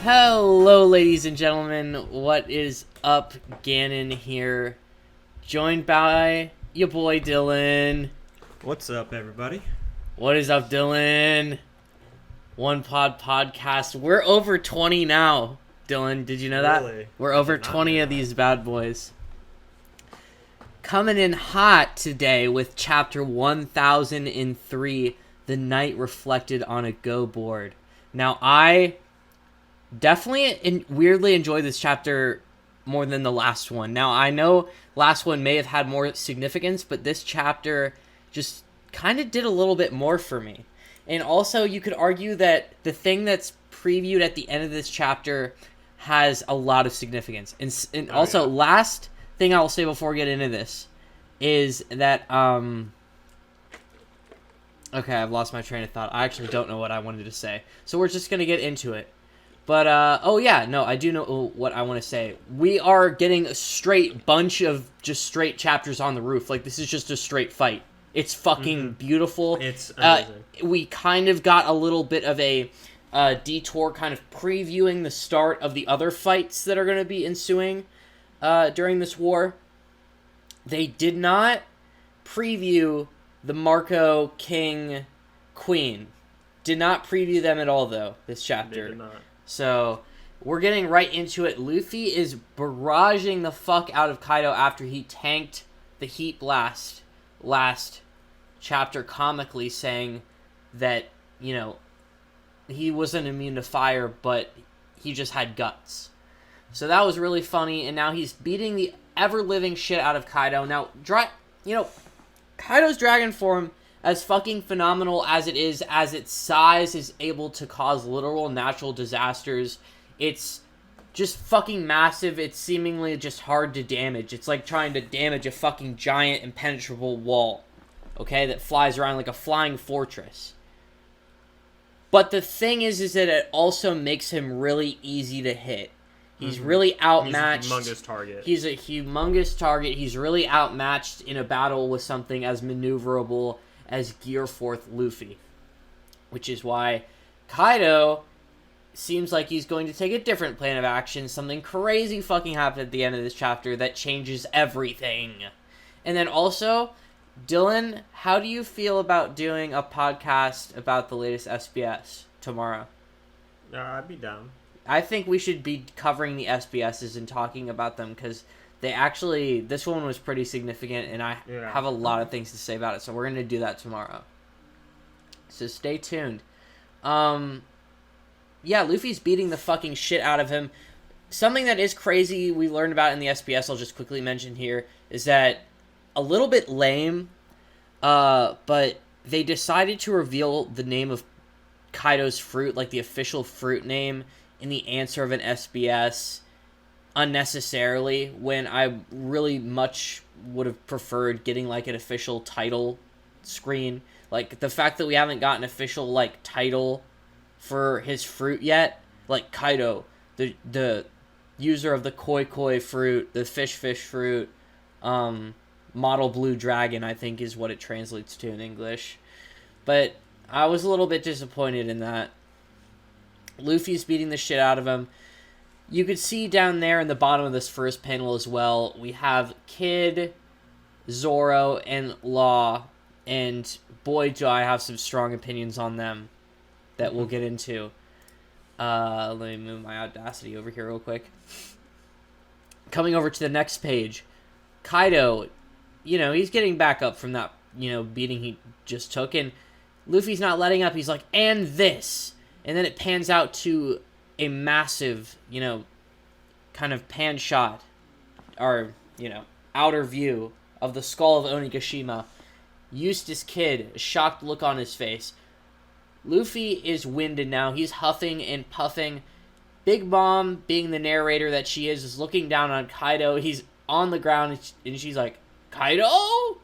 Hello, ladies and gentlemen. What is up? Gannon here, joined by your boy Dylan. What's up, everybody? What is up, Dylan? OnePod podcast. We're over 20 now, Dylan. Did you know that? Really? We're over 20 of these bad boys. Coming in hot today with chapter 1003, The Night Reflected on a Go Board. Now, I definitely weirdly enjoy this chapter more than the last one. Now, I know last one may have had more significance, but this chapter just kind of did a little bit more for me. And also, you could argue that the thing that's previewed at the end of this chapter has a lot of significance. And also, last thing I'll say before we get into this is that, okay, I've lost my train of thought. I actually don't know what I wanted to say. So we're just going to get into it. But, oh yeah, no, I do know what I want to say. We are getting a straight bunch of just straight chapters on the roof. Like, this is just a straight fight. It's fucking beautiful. It's amazing. We kind of got a little bit of a detour kind of previewing the start of the other fights that are going to be ensuing during this war. They did not preview the Marco King Queen. Did not preview them at all, though, this chapter. They did not. So, we're getting right into it. Luffy is barraging the fuck out of Kaido after he tanked the Heat Blast last chapter, comically saying that, you know, he wasn't immune to fire, but he just had guts. So that was really funny, and now he's beating the ever-living shit out of Kaido. Now, Kaido's dragon form, as fucking phenomenal as it is, as its size is able to cause literal natural disasters, it's just fucking massive. It's seemingly just hard to damage. It's like trying to damage a fucking giant impenetrable wall, okay, that flies around like a flying fortress. But the thing is that it also makes him really easy to hit. He's really outmatched. He's a humongous target. He's a humongous target. He's really outmatched in a battle with something as maneuverable as Gear 4th Luffy. Which is why Kaido seems like he's going to take a different plan of action. Something crazy fucking happened at the end of this chapter that changes everything. And then also, Dylan, how do you feel about doing a podcast about the latest SBS tomorrow? I'd be down. I think we should be covering the SBSs and talking about them because they actually, this one was pretty significant and I have a lot of things to say about it. So we're going to do that tomorrow. So stay tuned. Yeah, Luffy's beating the fucking shit out of him. Something that is crazy we learned about in the SBS, I'll just quickly mention here, is that a little bit lame, but they decided to reveal the name of Kaido's fruit, like the official fruit name, in the answer of an SBS unnecessarily, when I really much would have preferred getting like an official title screen. Like the fact that we haven't got an official like title for his fruit yet, like Kaido, the user of the koi koi fruit, the fish fruit, model blue dragon, I think is what it translates to in English. But I was a little bit disappointed in that. Luffy's beating the shit out of him. You could see down there in the bottom of this first panel as well, we have Kid, Zoro, and Law, and boy do I have some strong opinions on them that we'll get into. Let me move my Audacity over here real quick. Coming over to the next page, Kaido, he's getting back up from that, beating he just took, and Luffy's not letting up. He's like, and this. And then it pans out to a massive, kind of pan shot, or, outer view of the skull of Onigashima. Eustace Kid, a shocked look on his face. Luffy is winded now. He's huffing and puffing. Big Mom, being the narrator that she is looking down on Kaido. He's on the ground, and she's like, Kaido?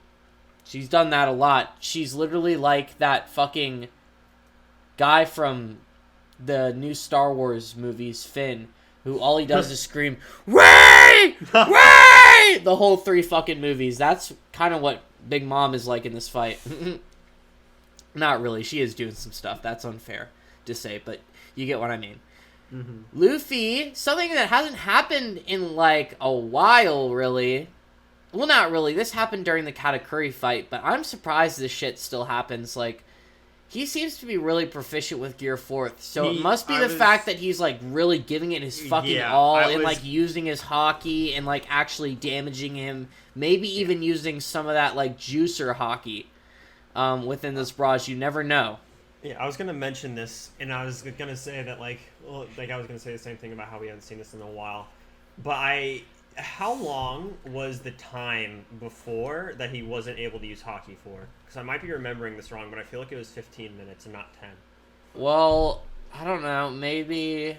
She's done that a lot. She's literally like that fucking guy from the new Star Wars movies, Finn, who all he does is scream, Ray! Ray! The whole 3 fucking movies. That's kind of what Big Mom is like in this fight. Not really. She is doing some stuff. That's unfair to say, but you get what I mean. Luffy, something that hasn't happened in, like, a while, really. Well, not really. This happened during the Katakuri fight, but I'm surprised this shit still happens. Like, he seems to be really proficient with Gear 4th, so it must be the fact that he's, like, really giving it his fucking all and, like, using his hockey and, like, actually damaging him. Maybe even using some of that, like, juicer hockey within this barrage. You never know. Yeah, I was going to mention this, and I was going to say that, like, I was going to say the same thing about how we hadn't seen this in a while. But how long was the time before that he wasn't able to use hockey for? Because I might be remembering this wrong, but I feel like it was 15 minutes and not 10. Well, I don't know. Maybe...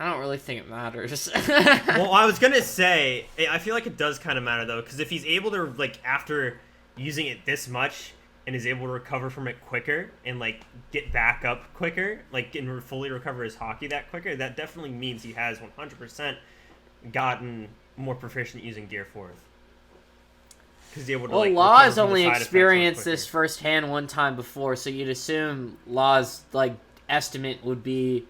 I don't really think it matters. Well, I was going to say, I feel like it does kind of matter, though, because if he's able to, like, after using it this much and is able to recover from it quicker and, like, get back up quicker, like, and fully recover his hockey that quicker, that definitely means he has 100% gotten more proficient using Gear 4th. Because he's able to, like, Law has only experienced this firsthand one time before, so you'd assume Law's, like, estimate would be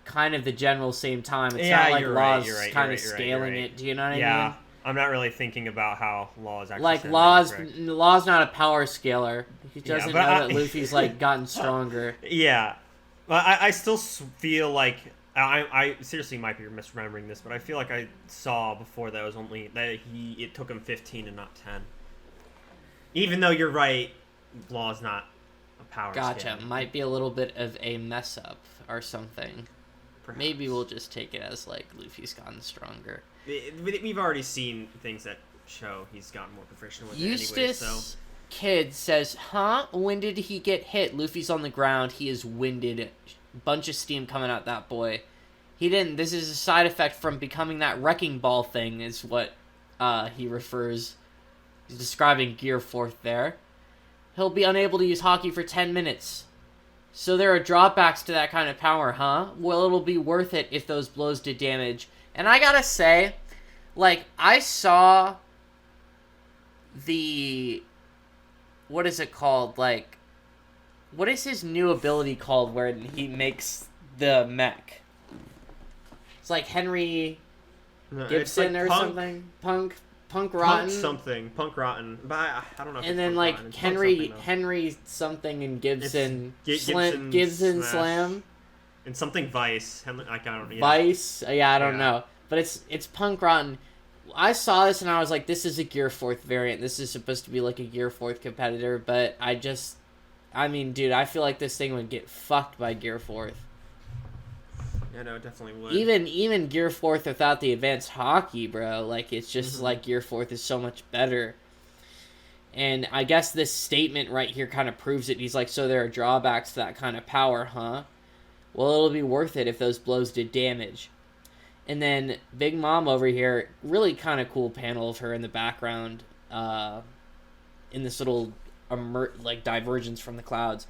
kind of the general same time. It's not like Law's kind of scaling it. Do you know what I mean? Yeah, I'm not really thinking about how Law is actually... Like, Law's not a power scaler. He doesn't know that Luffy's, like, gotten stronger. Yeah. I still feel like... I seriously might be misremembering this, but I feel like I saw before that it was only... that it took him 15 and not 10. Even though you're right, Law's not a power Gotcha. Might be a little bit of a mess-up or something. Perhaps. Maybe we'll just take it as, like, Luffy's gotten stronger. We've already seen things that show he's gotten more proficient with Eustace it anyway, so... Kid says, huh? When did he get hit? Luffy's on the ground. He is winded. Bunch of steam coming out that boy. He didn't. This is a side effect from becoming that wrecking ball thing, is what he refers. He's describing Gear 4th there. He'll be unable to use hockey for 10 minutes. So there are drawbacks to that kind of power, huh? Well, it'll be worth it if those blows did damage. And I gotta say, like, I saw the... what is it called? Like, what is his new ability called where he makes the mech? It's like Henry Gibson like or something. Punk Rotten. Punk Rotten. But I don't know. If and then like Henry something and Gibson. Gibson Slam. And something Vice. I don't know. Vice. Yeah, I don't know. But it's Punk Rotten. I saw this and I was like, this is a Gear 4th variant. This is supposed to be like a Gear 4th competitor. But I mean, dude, I feel like this thing would get fucked by Gear 4th. Yeah, no, it definitely would. Even Gear 4th without the advanced hockey, bro. Like, it's just like Gear 4th is so much better. And I guess this statement right here kind of proves it. He's like, so there are drawbacks to that kind of power, huh? Well, it'll be worth it if those blows did damage. And then Big Mom over here, really kind of cool panel of her in the background, in this little like divergence from the clouds.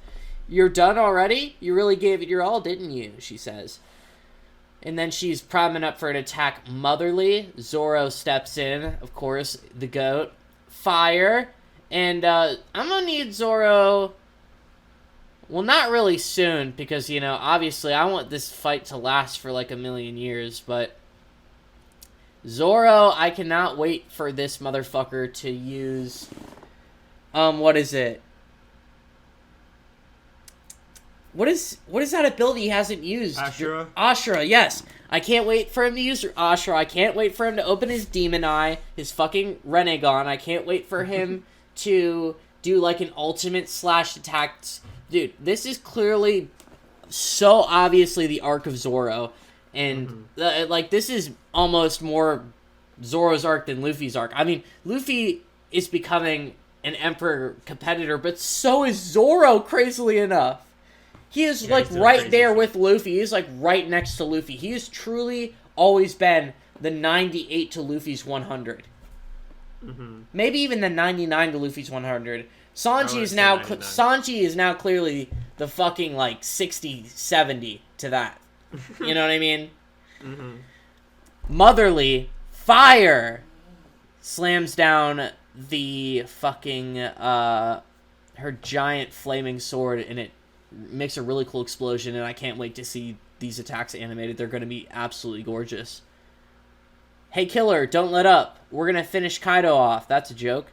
You're done already? You really gave it your all, didn't you? She says. And then she's priming up for an attack motherly. Zoro steps in, of course, the goat. Fire. And I'm gonna need Zoro... well, not really soon, because, you know, obviously I want this fight to last for like a million years, but Zoro, I cannot wait for this motherfucker to use, what is it? What is that ability he hasn't used? Ashura? Ashura, yes. I can't wait for him to use Ashura. I can't wait for him to open his Demon Eye, his fucking Renegon. I can't wait for him to do like an ultimate slash attack. Dude, this is clearly so obviously the Ark of Zoro. And, like, this is almost more Zoro's arc than Luffy's arc. I mean, Luffy is becoming an Emperor competitor, but so is Zoro, crazily enough. He is, like, right there with Luffy. He's, like, right next to Luffy. He has truly always been the 98 to Luffy's 100. Maybe even the 99 to Luffy's 100. Sanji is now clearly the fucking, like, 60-70 to that. You know what I mean? Motherly, fire! Slams down the fucking, her giant flaming sword, and it makes a really cool explosion, and I can't wait to see these attacks animated. They're going to be absolutely gorgeous. Hey, Killer, don't let up. We're going to finish Kaido off. That's a joke.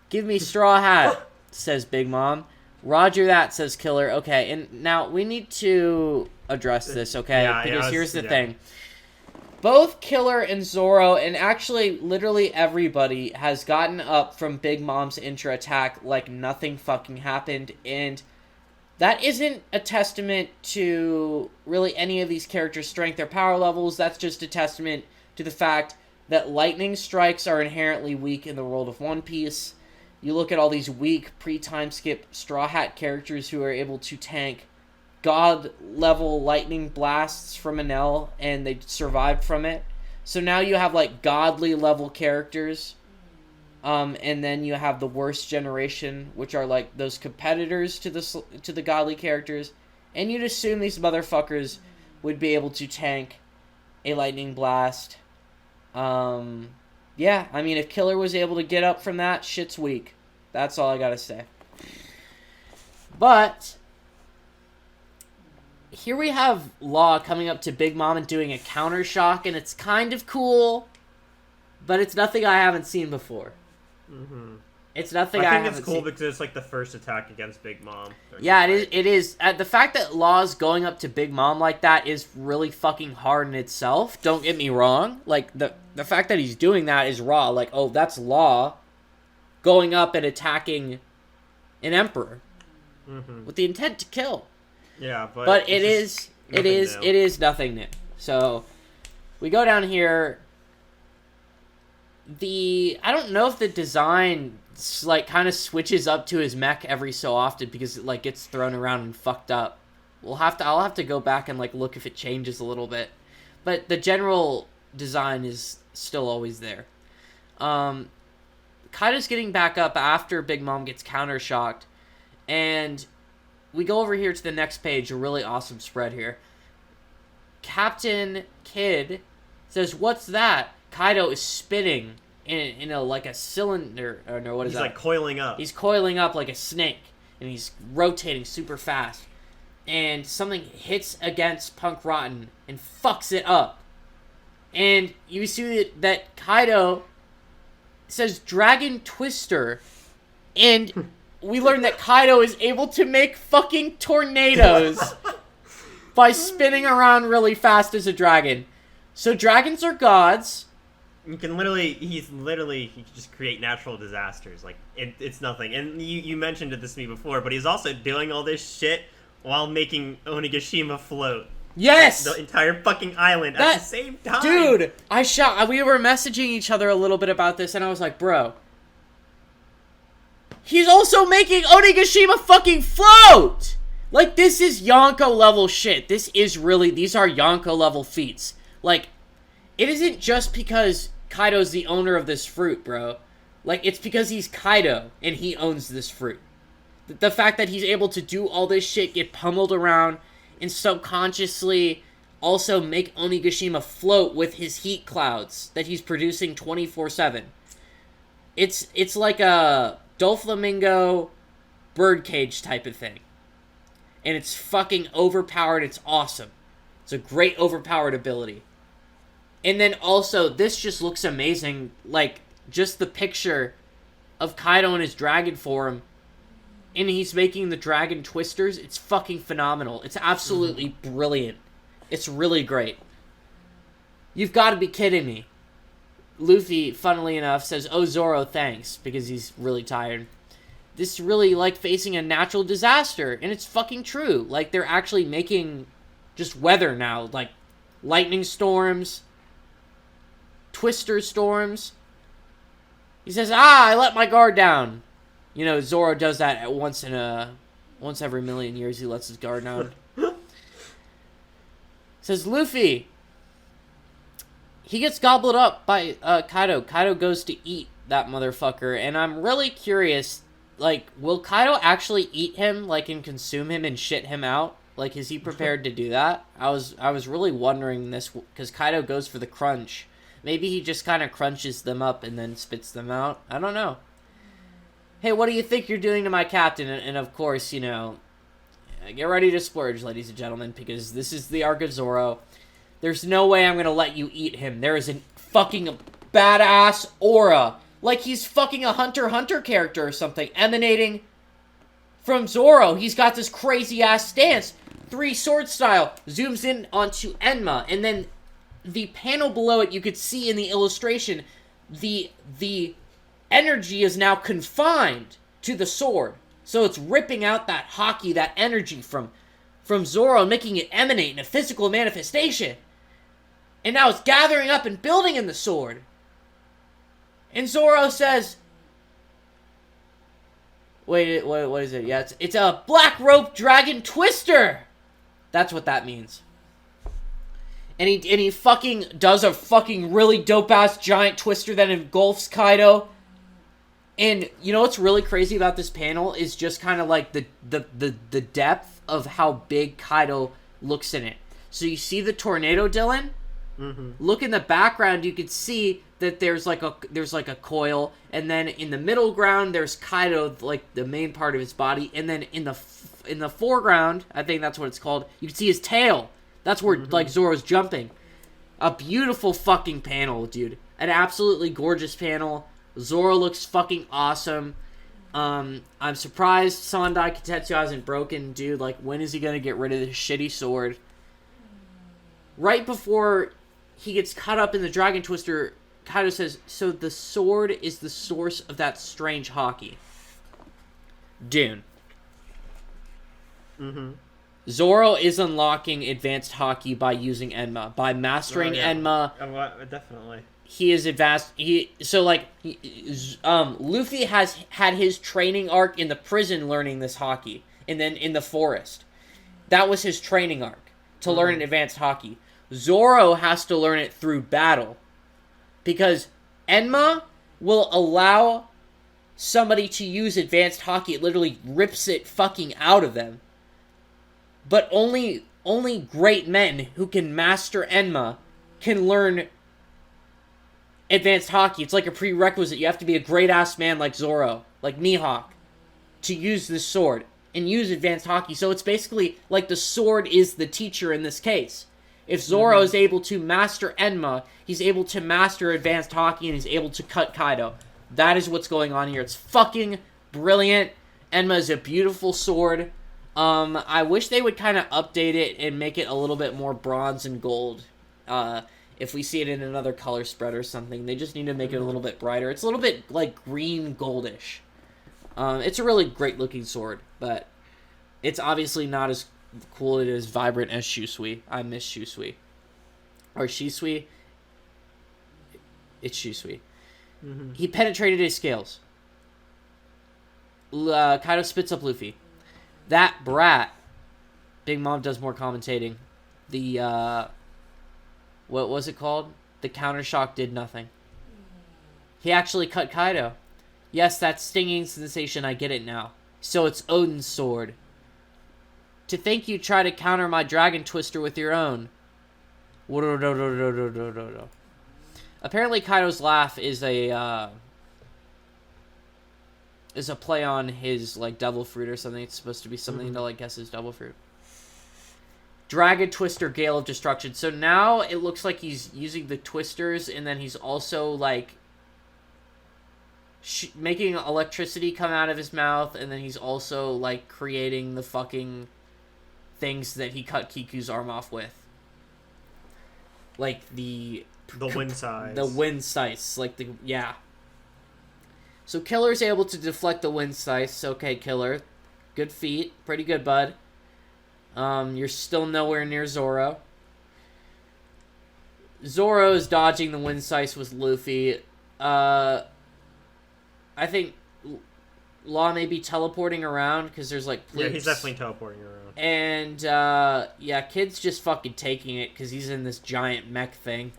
Give me Straw Hat, says Big Mom. Roger that, says Killer. Okay, and now we need to address this, okay? Because here's the thing. Both Killer and Zoro, and actually literally everybody, has gotten up from Big Mom's intra attack like nothing fucking happened, and that isn't a testament to really any of these characters' strength or power levels. That's just a testament to the fact that lightning strikes are inherently weak in the world of One Piece. You look at all these weak pre-time skip Straw Hat characters who are able to tank god-level lightning blasts from Enel, and they survived from it. So now you have, like, godly-level characters, and then you have the worst generation, which are, like, those competitors to the godly characters, and you'd assume these motherfuckers would be able to tank a lightning blast. Yeah, I mean, if Killer was able to get up from that, shit's weak. That's all I gotta say. But here we have Law coming up to Big Mom and doing a counter shock, and it's kind of cool, but it's nothing I haven't seen before. Mm-hmm. It's nothing I haven't seen. I think it's cool because it's like the first attack against Big Mom. Yeah, it is. The fact that Law's going up to Big Mom like that is really fucking hard in itself. Don't get me wrong. Like, the fact that he's doing that is raw. Like, oh, that's Law going up and attacking an emperor with the intent to kill. Yeah, but it is nothing new. So we go down here. I don't know if the design like kind of switches up to his mech every so often because it like gets thrown around and fucked up. I'll have to go back and like look if it changes a little bit. But the general design is still always there. Kaido's getting back up after Big Mom gets counter-shocked, and we go over here to the next page, a really awesome spread here. Captain Kidd says, "What's that?" Kaido is spinning in a like a cylinder. Or no, what is that? He's like coiling up. He's coiling up like a snake, and he's rotating super fast. And something hits against Punk Rotten and fucks it up. And you see that Kaido says Dragon Twister, and we learn that Kaido is able to make fucking tornadoes by spinning around really fast as a dragon. So dragons are gods. He can just create natural disasters. Like, it's nothing. And you mentioned it to me before, but he's also doing all this shit while making Onigashima float. Yes! The entire fucking island at the same time. Dude, we were messaging each other a little bit about this, and I was like, bro, he's also making Onigashima fucking float! Like, this is Yonko level shit. These are Yonko level feats. Like, it isn't just because Kaido's the owner of this fruit, bro. Like, it's because he's Kaido, and he owns this fruit. The fact that he's able to do all this shit, get pummeled around, and subconsciously also make Onigashima float with his heat clouds that he's producing 24/7. It's like a Doflamingo birdcage type of thing. And it's fucking overpowered. It's awesome. It's a great overpowered ability. And then also, this just looks amazing. Like, just the picture of Kaido in his dragon form, and he's making the dragon twisters. It's fucking phenomenal. It's absolutely brilliant. It's really great. You've got to be kidding me. Luffy, funnily enough, says, "Oh, Zoro, thanks," because he's really tired. This is really like facing a natural disaster, and it's fucking true. Like, they're actually making just weather now, like lightning storms, twister storms. He says, I let my guard down. You know, Zoro does that once every million years. He lets his guard down. Says Luffy. He gets gobbled up by Kaido. Kaido goes to eat that motherfucker, and I'm really curious. Like, will Kaido actually eat him, like, and consume him and shit him out? Like, is he prepared to do that? I was really wondering this, because Kaido goes for the crunch. Maybe he just kind of crunches them up and then spits them out. I don't know. Hey, what do you think you're doing to my captain? And of course, you know, Get ready to splurge, ladies and gentlemen, because this is the Ark of Zoro. There's no way I'm gonna let you eat him. There is a fucking badass aura. Like he's fucking a Hunter x Hunter character or something, emanating from Zoro. He's got this crazy-ass stance. 3 sword style. Zooms in onto Enma, and then the panel below it, you could see in the illustration, the energy is now confined to the sword. So it's ripping out that haki, that energy from Zoro, and making it emanate in a physical manifestation. And now it's gathering up and building in the sword. And Zoro says, wait, what is it? Yeah, it's a black rope dragon twister. That's what that means. And he fucking does a fucking really dope-ass giant twister that engulfs Kaido. And you know what's really crazy about this panel is just kind of like the depth of how big Kaido looks in it. So you see the tornado, Dylan? Mm-hmm. Look in the background, you can see that there's like a coil, and then in the middle ground there's Kaido, like the main part of his body, and then in the foreground, I think that's what it's called, you can see his tail. That's where like Zoro's jumping. A beautiful fucking panel, dude. An absolutely gorgeous panel. Zoro looks fucking awesome. I'm surprised Sandai Katetsu hasn't broken, dude. Like, when is he gonna get rid of this shitty sword? Right before he gets caught up in the Dragon Twister, Kaido says, so the sword is the source of that strange haki. Dune. Mm-hmm. Zoro is unlocking advanced haki by using Enma. By mastering Enma. Definitely. He is advanced. Luffy has had his training arc in the prison learning this haki. And then in the forest. That was his training arc. To learn an advanced haki. Zoro has to learn it through battle. Because Enma will allow somebody to use advanced haki. It literally rips it fucking out of them. But only great men who can master Enma can learn advanced haki. It's like a prerequisite. You have to be a great-ass man like Zoro, like Mihawk, to use this sword and use advanced haki. So it's basically like the sword is the teacher in this case. If Zoro is able to master Enma, he's able to master advanced haki, and he's able to cut Kaido. That is what's going on here. It's fucking brilliant. Enma is a beautiful sword. I wish they would kind of update it and make it a little bit more bronze and gold. If we see it in another color spread or something, they just need to make it a little bit brighter. It's a little bit like green goldish. It's a really great looking sword, but it's obviously not as cool and as vibrant as Shusui. I miss Shusui. Or Shisui. It's Shusui. Mm-hmm. He penetrated his scales. Kaido spits up Luffy. That brat. Big Mom does more commentating. The, what was it called? The counter shock did nothing. He actually cut Kaido. Yes, that stinging sensation, I get it now. So it's Odin's sword. To think you try to counter my Dragon Twister with your own. Apparently Kaido's laugh is a play on his, like, devil fruit or something. It's supposed to be something to, like, guess his devil fruit. Dragon Twister, Gale of Destruction. So now it looks like he's using the twisters, and then he's also, like, making electricity come out of his mouth, and then he's also, like, creating the fucking things that he cut Kiku's arm off with. Like, the wind size. The wind size. Like, yeah. So Killer's able to deflect the wind size. Okay, Killer. Good feat. Pretty good, bud. You're still nowhere near Zoro. Zoro is dodging the wind size with Luffy. I think Law may be teleporting around because there's, like, ploops. Yeah, he's definitely teleporting around. And, yeah, Kid's just fucking taking it because he's in this giant mech thing.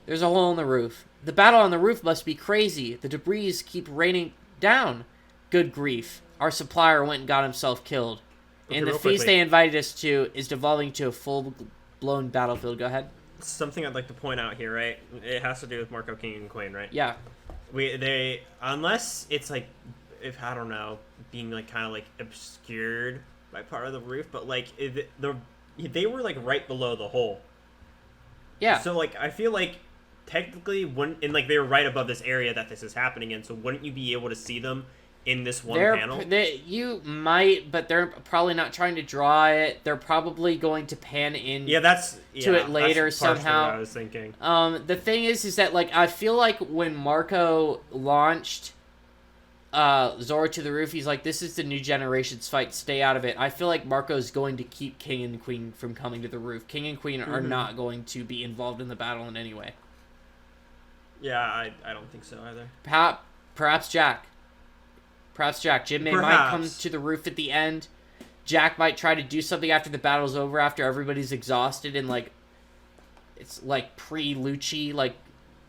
There's a hole in the roof. The battle on the roof must be crazy. The debris keep raining down. Good grief. Our supplier went and got himself killed. Okay, and the feast they invited us to is devolving to a full-blown battlefield. Go ahead. Something I'd like to point out here, right? It has to do with Marco King and Queen, right? Yeah. Unless it's like, if I don't know, being like kind of like obscured by part of the roof, but like they were like right below the hole. Yeah. So like I feel like technically and like they were right above this area that this is happening in. So wouldn't you be able to see them in this one panel? You might, but they're probably not trying to draw it. They're probably going to pan in. Yeah, to it later that's somehow. What I was thinking. The thing is that like I feel like when Marco launched Zoro to the roof, he's like, "This is the new generation's fight. Stay out of it." I feel like Marco's going to keep King and Queen from coming to the roof. King and Queen are not going to be involved in the battle in any way. Yeah, I don't think so either. Perhaps Jack. Jinbei might come to the roof at the end. Jack might try to do something after the battle's over, after everybody's exhausted and, like, it's, like, pre-Lucci, like,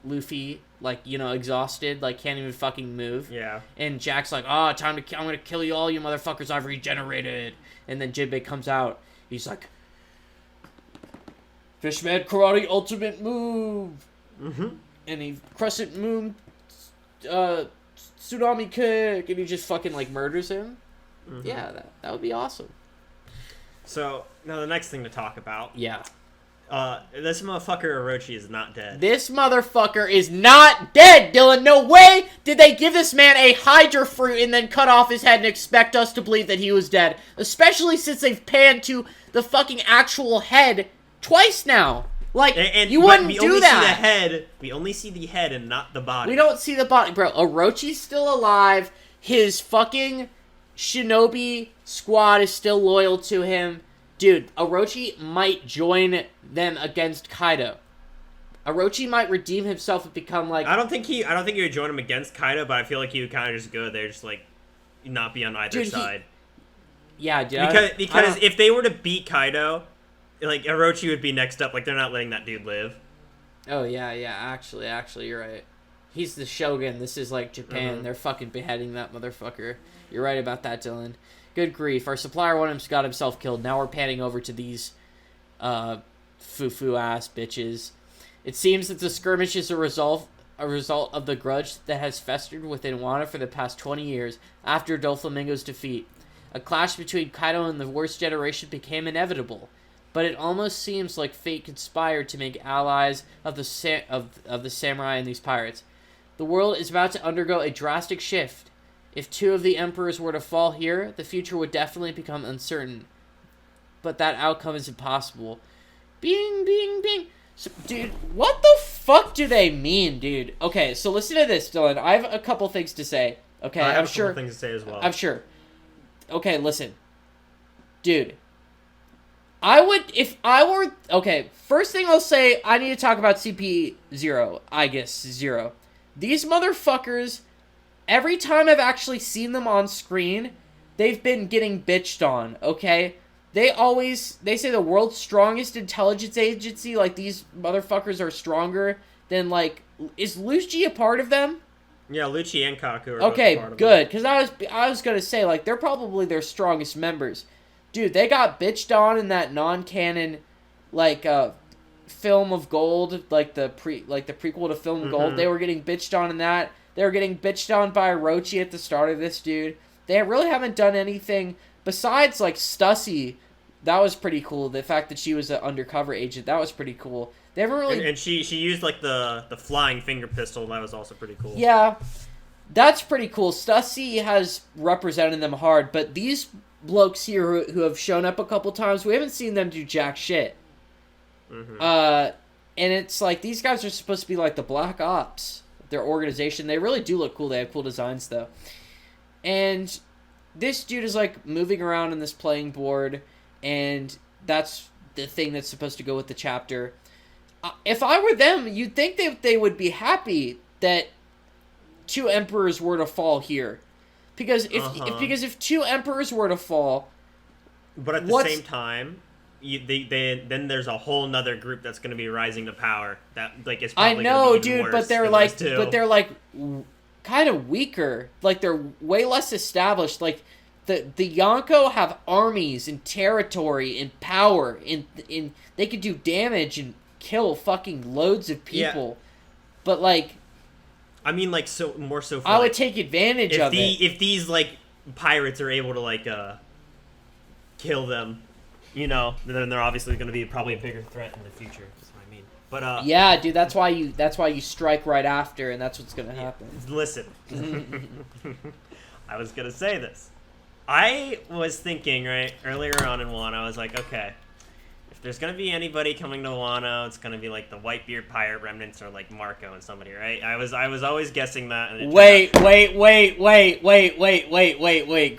Luffy, like, you know, exhausted, like, can't even fucking move. Yeah. And Jack's like, I'm gonna kill you all, you motherfuckers, I've regenerated. And then Jinbei comes out. He's like, Fishman Karate Ultimate Move. Mm-hmm. And he Crescent Moon, Tsunami Kick, and he just fucking, like, murders him. Mm-hmm. Yeah, that would be awesome. So, now the next thing to talk about. Yeah. This motherfucker Orochi is not dead. This motherfucker is not dead, Dylan. No way did they give this man a Hydra fruit and then cut off his head and expect us to believe that he was dead. Especially since they've panned to the fucking actual head twice now. Like, you wouldn't do that. We only see the head and not the body. We don't see the body. Bro, Orochi's still alive. His fucking shinobi squad is still loyal to him. Dude, Orochi might join them against Kaido. Orochi might redeem himself and become like... I don't think he would join him against Kaido, but I feel like he would kind of just go there, just like not be on either side. Yeah, dude. Because if they were to beat Kaido, like Orochi would be next up. Like they're not letting that dude live. Oh yeah. Actually, you're right. He's the Shogun. This is like Japan. They're fucking beheading that motherfucker. You're right about that, Dylan. Good grief. Our supplier got himself killed. Now we're panning over to these foo-foo-ass bitches. It seems that the skirmish is a result of the grudge that has festered within Wano for the past 20 years after Doflamingo's defeat. A clash between Kaido and the worst generation became inevitable, but it almost seems like fate conspired to make allies of the samurai and these pirates. The world is about to undergo a drastic shift. If two of the emperors were to fall here, the future would definitely become uncertain. But that outcome is impossible. Bing, bing, bing. So, dude, what the fuck do they mean, dude? Okay, so listen to this, Dylan. I have a couple things to say. Okay, I have a couple things to say as well. I'm sure. Okay, listen. Dude. Okay, first thing I'll say, I need to talk about CP0, I guess, 0. These motherfuckers... Every time I've actually seen them on screen, they've been getting bitched on, okay? They say the world's strongest intelligence agency, like, these motherfuckers are stronger than, like, is Lucci a part of them? Yeah, Lucci and Kaku are okay, part of good, because I was gonna say, like, they're probably their strongest members. Dude, they got bitched on in that non-canon, like, Film of Gold, like the prequel to Film of Gold. They were getting bitched on in that. They were getting bitched on by Orochi at the start of this, dude. They really haven't done anything besides, like, Stussy. That was pretty cool. The fact that she was an undercover agent, that was pretty cool. They haven't really... And she used, like, the flying finger pistol. That was also pretty cool. Yeah, that's pretty cool. Stussy has represented them hard, but these blokes here who have shown up a couple times, we haven't seen them do jack shit. And it's like, these guys are supposed to be, like, the Black Ops. Their organization. They really do look cool. They have cool designs, though. And this dude is, like, moving around on this playing board, and that's the thing that's supposed to go with the chapter. If I were them, you'd think they would be happy that two emperors were to fall here. Because if two emperors were to fall... But at the same time... then there's a whole nother group that's going to be rising to power that like is probably I know, dude, but they're like kind of weaker. Like they're way less established. Like the Yonko have armies and territory and power and they could do damage and kill fucking loads of people. Yeah. But like I mean like more so for, I would take advantage of it. If these like pirates are able to like kill them, you know, then they're obviously going to be probably a bigger threat in the future. That's what I mean. But yeah, dude, that's why you strike right after, and that's what's going to happen. Listen, I was going to say this. I was thinking earlier on in Wano, I was like, okay, if there's going to be anybody coming to Wano, it's going to be like the Whitebeard pirate remnants or like Marco and somebody, right? I was always guessing that. And wait.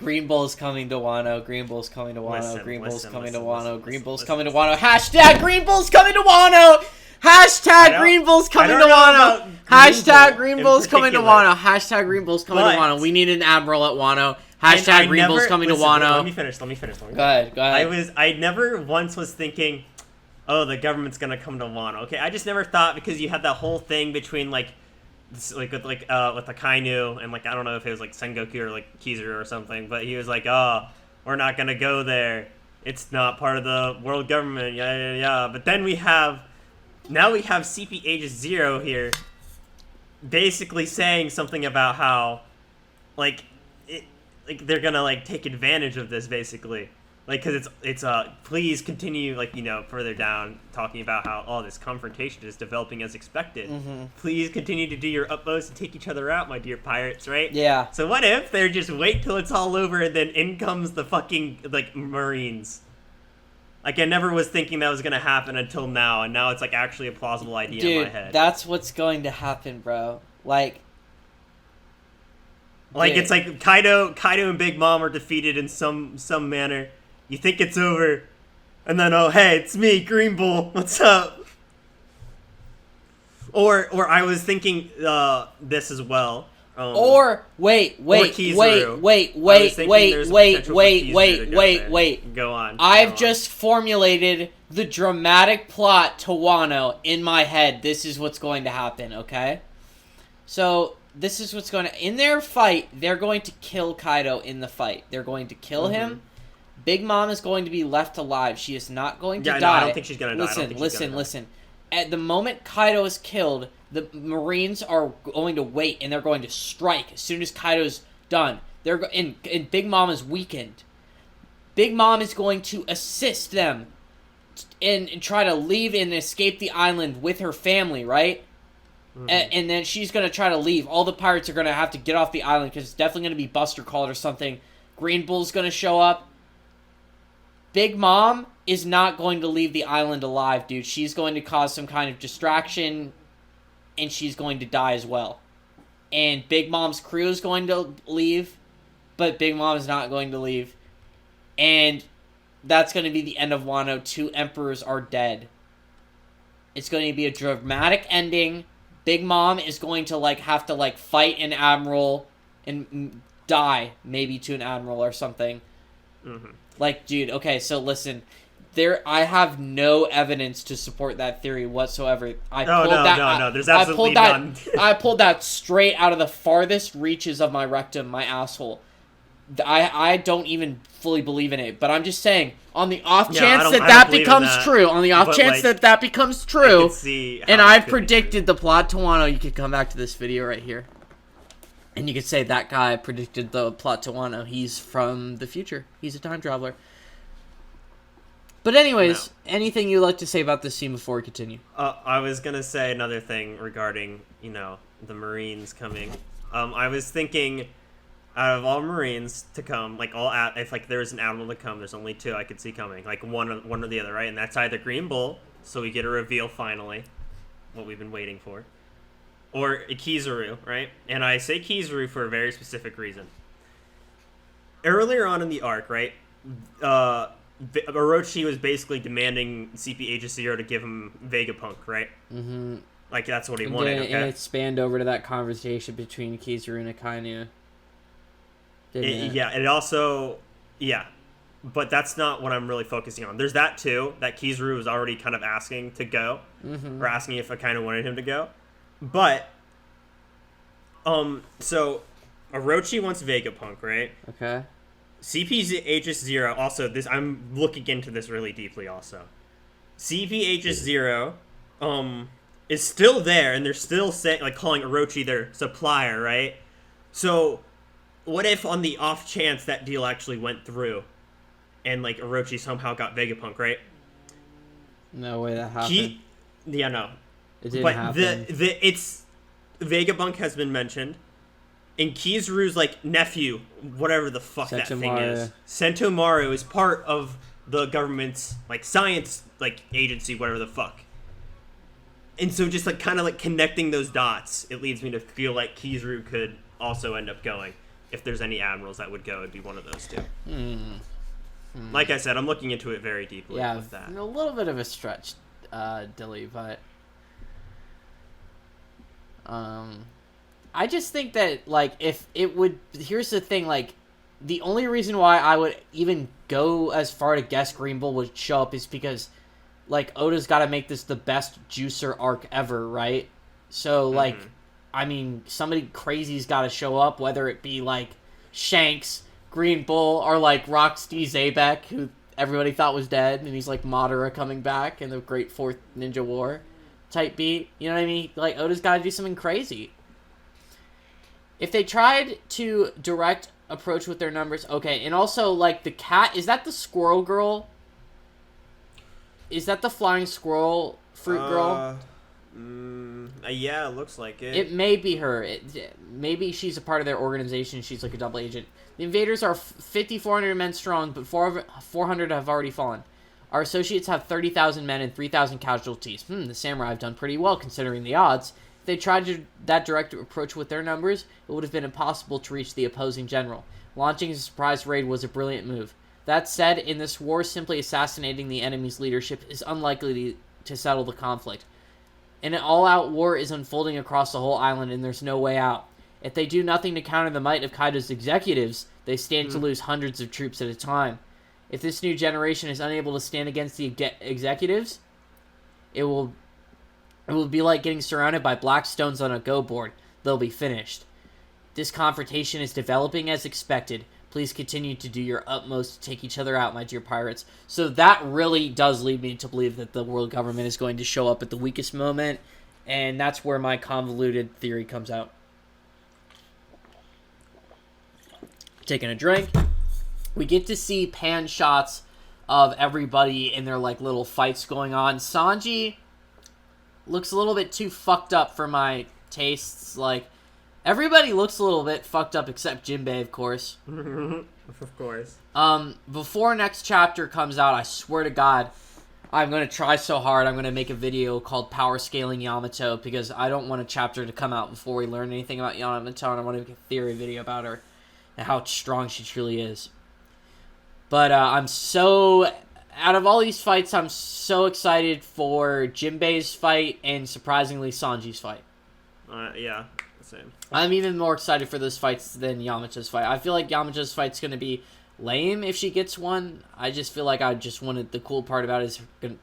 Greenbull's coming to Wano. Greenbull's coming to Wano. Greenbull's coming to Wano. Greenbull's coming to Wano. Hashtag Greenbull's coming to Wano. Hashtag Greenbull's coming to Wano. Hashtag Greenbull's coming to Wano. Hashtag Greenbull's coming to Wano. We need an admiral at Wano. Hashtag Greenbull's coming to Wano. Let me finish. Go ahead. I never once was thinking, oh, the government's gonna come to Wano. Okay, I just never thought, because you had that whole thing between with the Kainu and like, I don't know if it was like Sengoku or like Kizaru or something, but he was like, oh, we're not gonna go there. It's not part of the world government. Yeah. But then we have CP Aegis Zero here, basically saying something about how, like they're gonna like take advantage of this, basically, like, because it's please continue, like, you know, further down talking about how this confrontation is developing as expected. Please continue to do your utmost to take each other out, my dear pirates, right? Yeah. So what if they just wait till it's all over and then in comes the fucking like Marines? Like, I never was thinking that was gonna happen until now, and now it's like actually a plausible idea in my head. Dude, that's what's going to happen, bro. Like, it's like Kaido and Big Mom are defeated in some manner. You think it's over, and then, oh, hey, it's me, Greenbull. What's up? Or I was thinking this as well. Wait. Go on. I've just formulated the dramatic plot to Wano in my head. This is what's going to happen, okay? So, this is what's going to... In their fight, they're going to kill Kaido in the fight. They're going to kill him. Big Mom is going to be left alive. She is not going to die. No, I don't think she's going to die. Listen. At the moment Kaido is killed, the Marines are going to wait, and they're going to strike as soon as Kaido's done. And Big Mom is weakened. Big Mom is going to assist them and try to leave and escape the island with her family, right? And then she's going to try to leave. All the pirates are going to have to get off the island because it's definitely going to be Buster Called or something. Greenbull's going to show up. Big Mom is not going to leave the island alive, dude. She's going to cause some kind of distraction, and she's going to die as well. And Big Mom's crew is going to leave, but Big Mom is not going to leave. And that's going to be the end of Wano. 2 emperors are dead. It's going to be a dramatic ending. Big Mom is going to, like, have to, like, fight an admiral and die, maybe, to an admiral or something. Like, dude, okay, so listen. I have no evidence to support that theory whatsoever. No, there's absolutely none. I pulled that straight out of the farthest reaches of my rectum, my asshole. I don't even fully believe in it, but I'm just saying, on the off chance that becomes true, and I've predicted the plot to Wano, you could come back to this video right here, and you could say that guy predicted the plot to Wano. He's from the future. He's a time traveler. But anyways, anything you'd like to say about this scene before we continue? I was gonna say another thing regarding, you know, the Marines coming. I was thinking, out of all Marines to come, like if like there was an admiral to come, there's only 2 I could see coming, like one or the other, right? And that's either Greenbull, so we get a reveal finally, what we've been waiting for, or Kizaru, right? And I say Kizaru for a very specific reason. Earlier on in the arc, right? Orochi was basically demanding CP Aegis Zero to give him Vegapunk, right? Like, that's what he wanted, okay? And it spanned over to that conversation between Kizaru and Akainu. Yeah, and it also... Yeah. But that's not what I'm really focusing on. There's that, too, that Kizaru was already kind of asking to go. Or asking if Akainu wanted him to go. But... So, Orochi wants Vegapunk, right? Okay. CP Aegis Zero, also, I'm looking into this really deeply also. CP Aegis Zero, is still there, and they're still saying, like, calling Orochi their supplier, right? So, what if on the off chance that deal actually went through, and like Orochi somehow got Vegapunk, right? No way that happened. Yeah, no. It didn't happen. It's Vegapunk has been mentioned, and Kizaru's like nephew, whatever the fuck that thing is, Sentomaru, is part of the government's like science like agency, whatever the fuck. And so just like kind of like connecting those dots, it leads me to feel like Kizaru could also end up going. If there's any admirals that would go, it'd be one of those two. Like I said, I'm looking into it very deeply with that. A little bit of a stretch, Dilly, but I just think that, like, if it would... Here's the thing, like, the only reason why I would even go as far to guess Greenbull would show up is because, like, Oda's got to make this the best juicer arc ever, right? So, like, I mean, somebody crazy's got to show up, whether it be, like, Shanks, Greenbull, or, like, Rocksteady Zabek, who everybody thought was dead, and he's, like, Madara coming back in the Great Fourth Ninja War type beat. You know what I mean? Like, Oda's got to do something crazy. If they tried to direct approach with their numbers, okay, and also, like, the cat, is that the squirrel girl? Is that the flying squirrel fruit girl? Yeah, it looks like it. It may be her. Maybe she's a part of their organization. She's like a double agent. The invaders are 5,400 men strong, but 400 have already fallen. Our associates have 30,000 men and 3,000 casualties. The samurai have done pretty well considering the odds. If they tried that direct approach with their numbers, it would have been impossible to reach the opposing general. Launching a surprise raid was a brilliant move. That said, in this war, simply assassinating the enemy's leadership is unlikely to settle the conflict. An all-out war is unfolding across the whole island, and there's no way out. If they do nothing to counter the might of Kaido's executives, they stand to lose hundreds of troops at a time. If this new generation is unable to stand against the executives, it will be like getting surrounded by black stones on a go board. They'll be finished. This confrontation is developing as expected. Please continue to do your utmost to take each other out, my dear pirates. So that really does lead me to believe that the world government is going to show up at the weakest moment, and that's where my convoluted theory comes out. Taking a drink. We get to see pan shots of everybody in their, like, little fights going on. Sanji looks a little bit too fucked up for my tastes. Like, everybody looks a little bit fucked up except Jinbei, of course. Of course. Before next chapter comes out, I swear to God, I'm going to try so hard. I'm going to make a video called Power Scaling Yamato, because I don't want a chapter to come out before we learn anything about Yamato, and I want to make a theory video about her and how strong she truly is. But I'm so... Out of all these fights, I'm so excited for Jinbei's fight and, surprisingly, Sanji's fight. Yeah, same. I'm even more excited for those fights than Yamato's fight. I feel like Yamato's fight's going to be lame if she gets one. I just feel like I just wanted... The cool part about it is going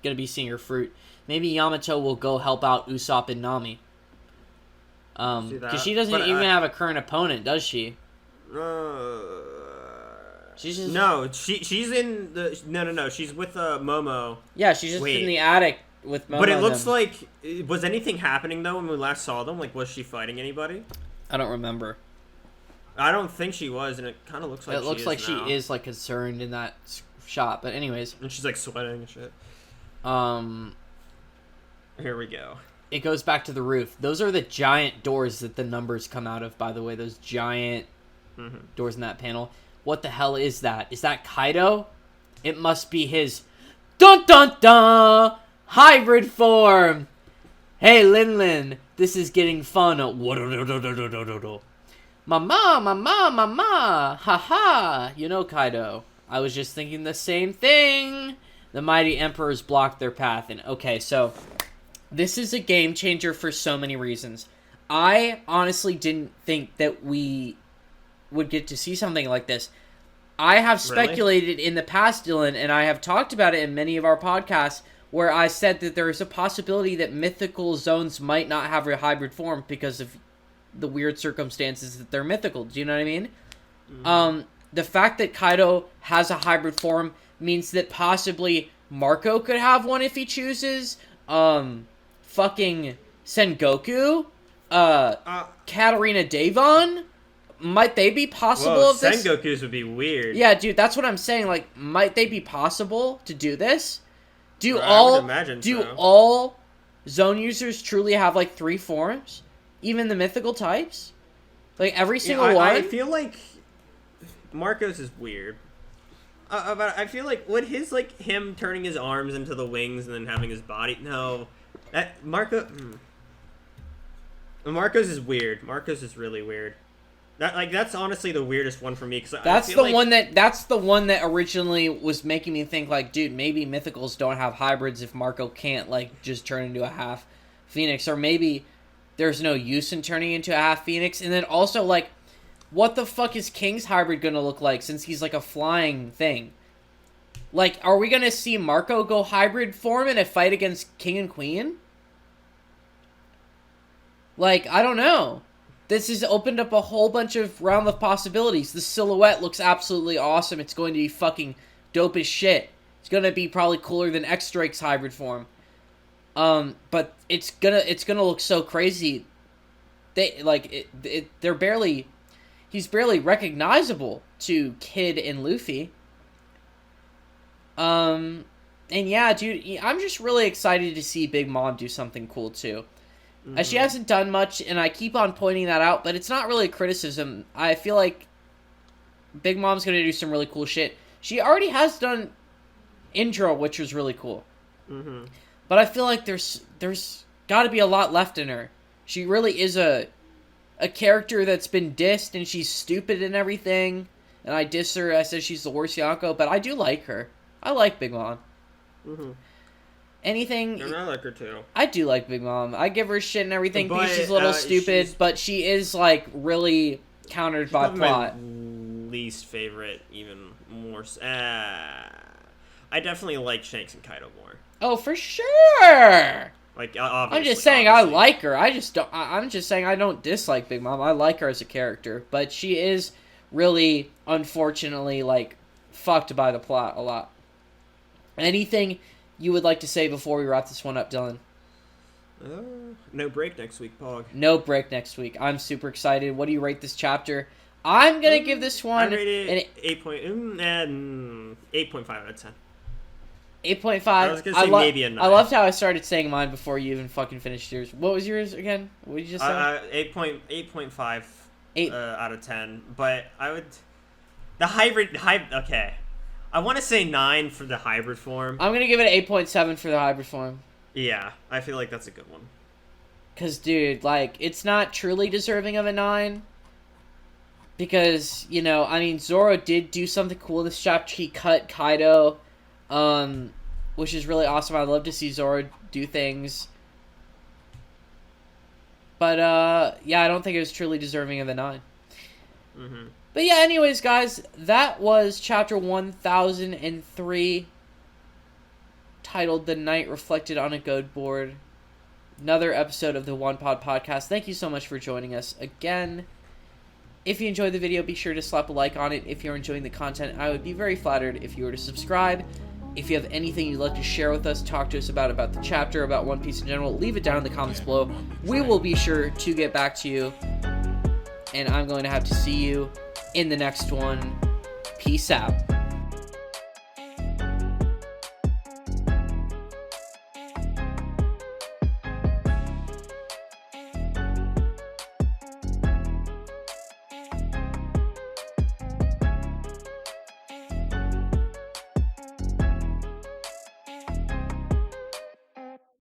to be seeing her fruit. Maybe Yamato will go help out Usopp and Nami. Because she doesn't even have a current opponent, does she? She's just... No, she's in the... No. She's with Momo. Yeah, she's just in the attic with Momo. But it looks like... Was anything happening, though, when we last saw them? Like, was she fighting anybody? I don't remember. I don't think she was, and it kind of looks like she is. It looks like she is, like, concerned in that shot. But anyways. And she's, like, sweating and shit. Here we go. It goes back to the roof. Those are the giant doors that the numbers come out of, by the way. Those giant doors in that panel. What the hell is that? Is that Kaido? It must be his dun dun dun hybrid form. Hey Lin, this is getting fun. Mama, haha. You know, Kaido, I was just thinking the same thing. The mighty emperors blocked their path. And okay, so this is a game changer for so many reasons. I honestly didn't think that we would get to see something like this. I have speculated in the past, Dylan, and I have talked about it in many of our podcasts, where I said that there is a possibility that mythical zones might not have a hybrid form because of the weird circumstances that they're mythical. Do you know what I mean? The fact that Kaido has a hybrid form means that possibly Marco could have one if he chooses. Fucking Sengoku, Katarina Devon, might they be possible Whoa, of this? Sengoku's would be weird. Yeah, dude, that's what I'm saying. Like, might they be possible to do this? Do so. all zone users truly have like 3 forms? Even the mythical types? Like every single one? I feel like Marco's is weird. But I feel like would his like him turning his arms into the wings and then having his body? No, that Marco's is weird. Marco's is really weird. That's honestly the weirdest one for me because that's the one that originally was making me think like, dude, maybe mythicals don't have hybrids if Marco can't like just turn into a half phoenix, or maybe there's no use in turning into a half phoenix. And then also like, what the fuck is King's hybrid gonna look like since he's like a flying thing? Like, are we gonna see Marco go hybrid form in a fight against King and Queen? Like, I don't know. This has opened up a whole bunch of realm of possibilities. The silhouette looks absolutely awesome. It's going to be fucking dope as shit. It's gonna be probably cooler than X-Drake's hybrid form. But it's gonna look so crazy. He's barely recognizable to Kid and Luffy. And yeah, dude, I'm just really excited to see Big Mom do something cool too. As she hasn't done much, and I keep on pointing that out, but it's not really a criticism. I feel like Big Mom's gonna do some really cool shit. She already has done intro, which was really cool. But I feel like there's got to be a lot left in her. She really is a character that's been dissed, and she's stupid and everything. And I diss her. I said she's the worst Yonko, but I do like her. I like Big Mom. Anything... And I like her too. I do like Big Mom. I give her shit and everything because she's a little stupid, but she is, like, really countered by plot. My least favorite, even more... I definitely like Shanks and Kaido more. Oh, for sure! Like, I'm just saying I like her. I'm just saying I don't dislike Big Mom. I like her as a character. But she is really, unfortunately, like, fucked by the plot a lot. Anything you would like to say before we wrap this one up, Dylan? No break next week, Pog. No break next week. I'm super excited. What do you rate this chapter? I'm going to give this one... I rated 8.5 out of 10. 8.5. I was going to say maybe a 9. I loved how I started saying mine before you even fucking finished yours. What was yours again? What did you just say? 8.5 out of 10. But I would... The hybrid... Okay. I want to say 9 for the hybrid form. I'm going to give it 8.7 for the hybrid form. Yeah, I feel like that's a good one. Because, dude, like, it's not truly deserving of a 9. Because, you know, I mean, Zoro did do something cool this chapter. He cut Kaido, which is really awesome. I'd love to see Zoro do things. But, yeah, I don't think it was truly deserving of a 9. But yeah, anyways, guys, that was chapter 1003, titled The Night Reflected on a Goad Board. Another episode of the OnePod podcast. Thank you so much for joining us again. If you enjoyed the video, be sure to slap a like on it. If you're enjoying the content, I would be very flattered if you were to subscribe. If you have anything you'd like to share with us, talk to us about the chapter, about One Piece in general, leave it down in the comments below. We will be sure to get back to you. And I'm going to have to see you in the next one. Peace out.